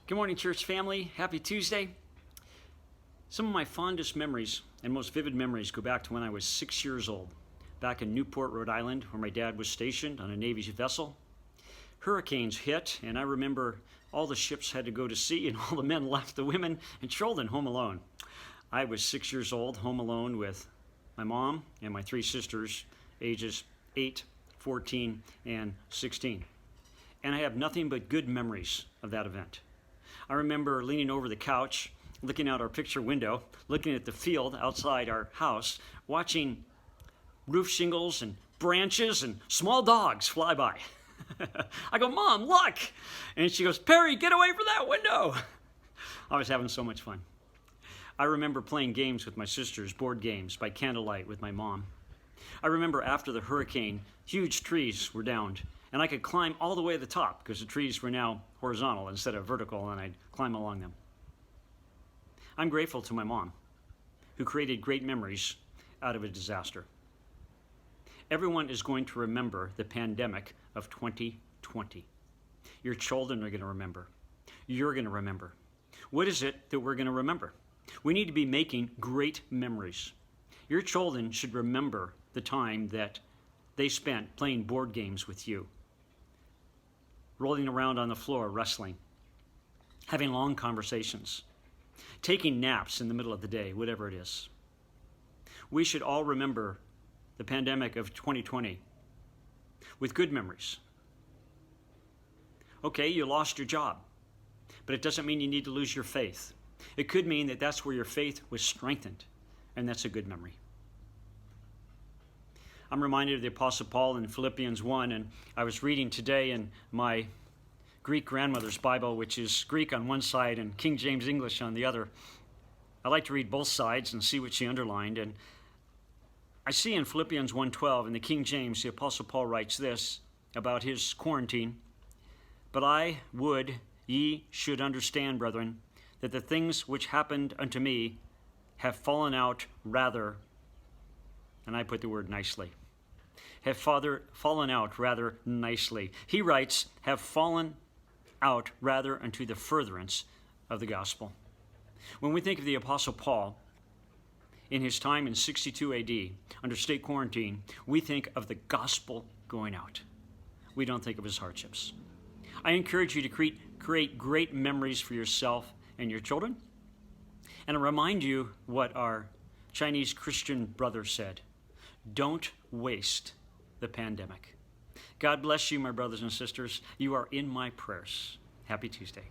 Good morning, church family. Happy Tuesday. Some of my fondest memories and most vivid memories go back to when I was 6 years old, back in Newport, Rhode Island, where my dad was stationed on a Navy vessel. Hurricanes hit, and I remember all the ships had to go to sea, and all the men left the women and children home alone. I was 6 years old, home alone with my mom and my three sisters, ages 8, 14, and 16. And I have nothing but good memories of that event. I remember leaning over the couch, looking out our picture window, looking at the field outside our house, watching roof shingles and branches and small dogs fly by. I go, "Mom, look!" And she goes, "Perry, get away from that window!" I was having so much fun. I remember playing games with my sisters, board games by candlelight with my mom. I remember after the hurricane, huge trees were downed, and I could climb all the way to the top because the trees were now horizontal instead of vertical, and I'd climb along them. I'm grateful to my mom, who created great memories out of a disaster. Everyone is going to remember the pandemic of 2020. Your children are going to remember. You're going to remember. What is it that we're going to remember? We need to be making great memories. Your children should remember the time that they spent playing board games with you, rolling around on the floor, wrestling, having long conversations, taking naps in the middle of the day, whatever it is. We should all remember the pandemic of 2020 with good memories. Okay, you lost your job, but it doesn't mean you need to lose your faith. It could mean that that's where your faith was strengthened, and that's a good memory. I'm reminded of the Apostle Paul in Philippians 1, and I was reading today in my Greek grandmother's Bible, which is Greek on one side and King James English on the other. I like to read both sides and see what she underlined, and I see in Philippians 1:12 in the King James, the Apostle Paul writes this about his quarantine: "But I would ye should understand, brethren, that the things which happened unto me have fallen out rather," and I put the word nicely, have fallen out rather nicely. He writes, have fallen out rather unto the furtherance of the gospel. When we think of the Apostle Paul in his time in 62 AD under state quarantine, we think of the gospel going out. We don't think of his hardships. I encourage you to create great memories for yourself and your children. And I remind you what our Chinese Christian brother said: don't waste the pandemic. God bless you, my brothers and sisters. You are in my prayers. Happy Tuesday.